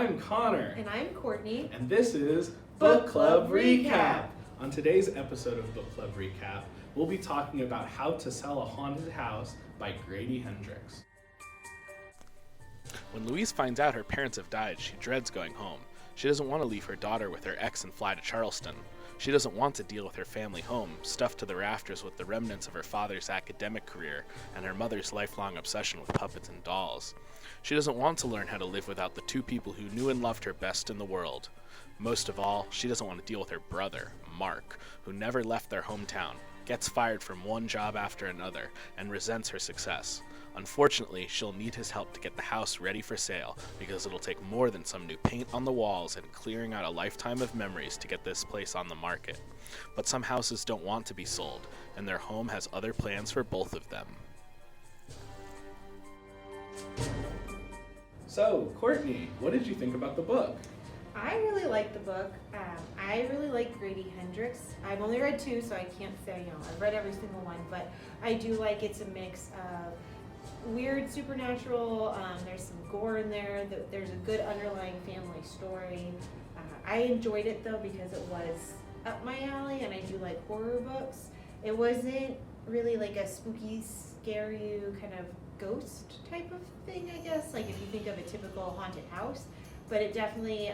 I'm Connor. And I'm Courtney. And this is Book Club Recap. On today's episode of Book Club Recap, we'll be talking about How to Sell a Haunted House by Grady Hendrix. When Louise finds out her parents have died, she dreads going home. She doesn't want to leave her daughter with her ex and fly to Charleston. She doesn't want to deal with her family home, stuffed to the rafters with the remnants of her father's academic career and her mother's lifelong obsession with puppets and dolls. She doesn't want to learn how to live without the two people who knew and loved her best in the world. Most of all, she doesn't want to deal with her brother, Mark, who never left their hometown, gets fired from one job after another, and resents her success. Unfortunately, she'll need his help to get the house ready for sale, because it'll take more than some new paint on the walls and clearing out a lifetime of memories to get this place on the market. But some houses don't want to be sold, and their home has other plans for both of them. So, Courtney, what did you think about the book? I really like the book. I really like Grady Hendrix. I've only read two, so I can't say, I've read every single one, but I do like it's a mix of weird supernatural, there's some gore in there, there's a good underlying family story. I enjoyed it though because it was up my alley and I do like horror books. It wasn't really like a spooky, scare you kind of ghost type of thing, I guess, like if you think of a typical haunted house, but it definitely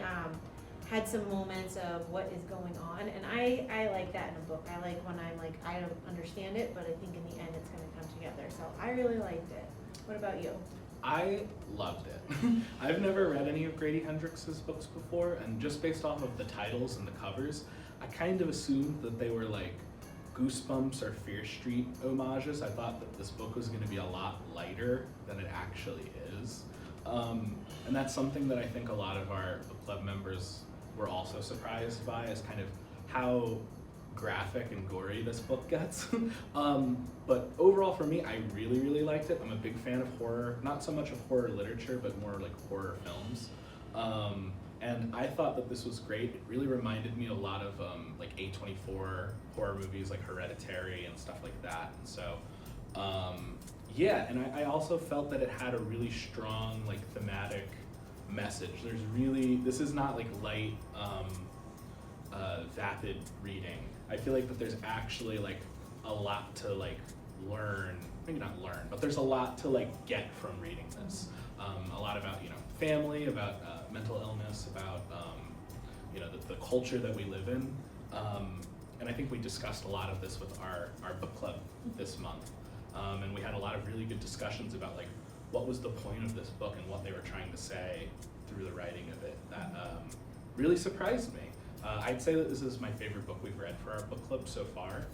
had some moments of what is going on, and I like that in a book. I like when I'm like, I don't understand it, but I think in the end it's going to come together, so I really liked it. What about you? I loved it. I've never read any of Grady Hendrix's books before, and just based off of the titles and the covers, I kind of assumed that they were like Goosebumps or Fear Street homages. I thought that this book was going to be a lot lighter than it actually is. And that's something that I think a lot of our book club members were also surprised by, is kind of how graphic and gory this book gets. But overall for me, I really liked it. I'm a big fan of horror, not so much of horror literature, but more like horror films. And I thought that this was great. It really reminded me a lot of like A24 horror movies like Hereditary and stuff like that. And so, yeah, and I also felt that it had a really strong like thematic message. This is not like light, vapid reading. I feel like that there's actually like a lot to like learn, maybe not learn, but there's a lot to like get from reading this. A lot about, family, about mental illness, about, the culture that we live in. And I think we discussed a lot of this with our book club this month. And we had a lot of really good discussions about like what was the point of this book and what they were trying to say through the writing of it. That really surprised me. I'd say that this is my favorite book we've read for our book club so far,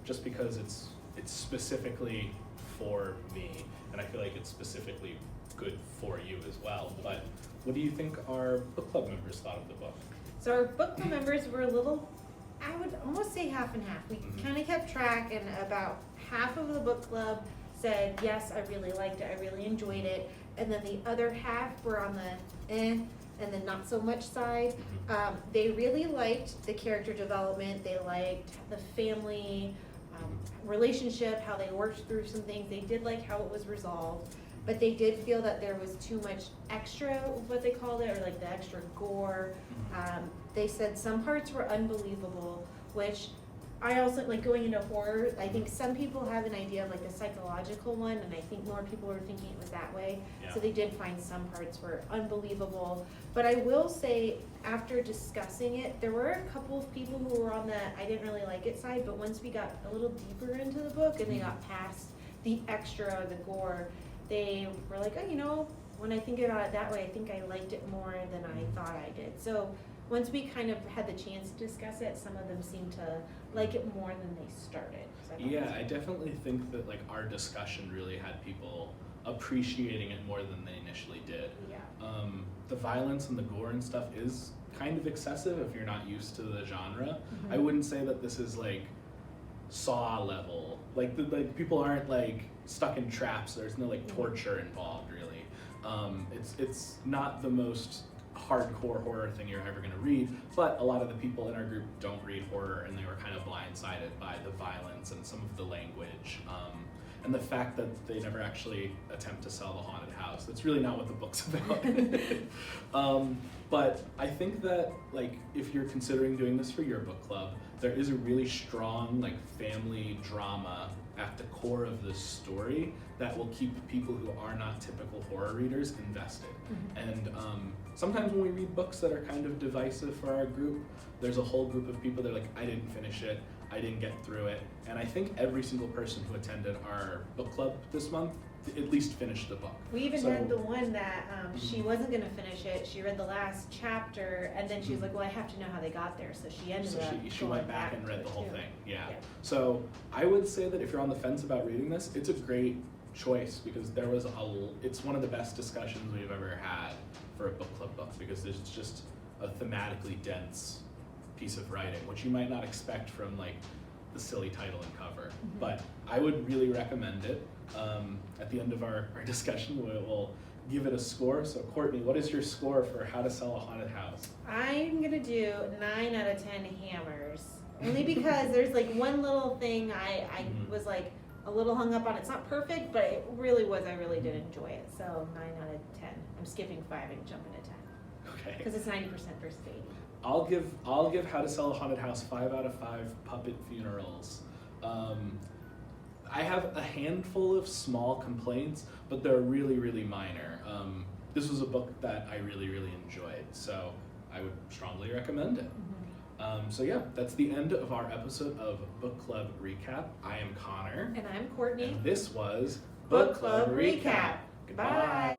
just because it's specifically for me, and I feel like it's specifically good for you as well. But what do you think our book club members thought of the book? So our book club members were a little, I would almost say half and half. We kind of kept track, and about half of the book club said, yes, I really liked it, I really enjoyed it, and then the other half were on the and the not so much side. They really liked the character development, they liked the family relationship, how they worked through some things, they did like how it was resolved, but they did feel that there was too much extra, what they called it, or like the extra gore. They said some parts were unbelievable, which I also, like going into horror, I think some people have an idea of like the psychological one, and I think more people were thinking it was that way. Yeah. So they did find some parts were unbelievable. But I will say, after discussing it, there were a couple of people who were on the I didn't really like it side, but once we got a little deeper into the book and they got past the extra, the gore, they were like, oh, when I think about it that way, I think I liked it more than I thought I did. So once we kind of had the chance to discuss it, some of them seemed to like it more than they started. Yeah, I definitely think that like our discussion really had people appreciating it more than they initially did. Yeah. The violence and the gore and stuff is kind of excessive if you're not used to the genre. I wouldn't say that this is like Saw level. Like people aren't like stuck in traps. There's no like torture involved really. It's not the most hardcore horror thing you're ever going to read, but a lot of the people in our group don't read horror, and they were kind of blindsided by the violence and some of the language. and the fact that they never actually attempt to sell the haunted house. That's really not what the book's about. But I think that, like, if you're considering doing this for your book club, there is a really strong, like, family drama at the core of this story that will keep people who are not typical horror readers invested. And sometimes when we read books that are kind of divisive for our group, there's a whole group of people that are like, I didn't finish it, I didn't get through it. And I think every single person who attended our book club this month at least finished the book. We even had the one that she wasn't going to finish it. She read the last chapter, and then she was like, well, I have to know how they got there. So she ended up she went back and read the whole too. thing. Yeah. So I would say that if you're on the fence about reading this, it's a great choice, because there was it's one of the best discussions we've ever had for a book club book, because it's just a thematically dense piece of writing, which you might not expect from, like, the silly title and cover. But I would really recommend it. At the end of our discussion, we'll give it a score. So Courtney, what is your score for How to Sell a Haunted House? I'm gonna do 9 out of 10 hammers, only because there's like one little thing I was like a little hung up on. It's not perfect, but it really was. I really did enjoy it. So 9 out of 10. I'm skipping 5 and jumping to 10. Okay. Because it's 90% versus 80. I'll give How to Sell a Haunted House 5 out of 5 puppet funerals. I have a handful of small complaints, but they're really, really minor. This was a book that I really, really enjoyed, so I would strongly recommend it. So yeah, that's the end of our episode of Book Club Recap. I am Connor. And I'm Courtney. And this was Book Club Recap. Goodbye.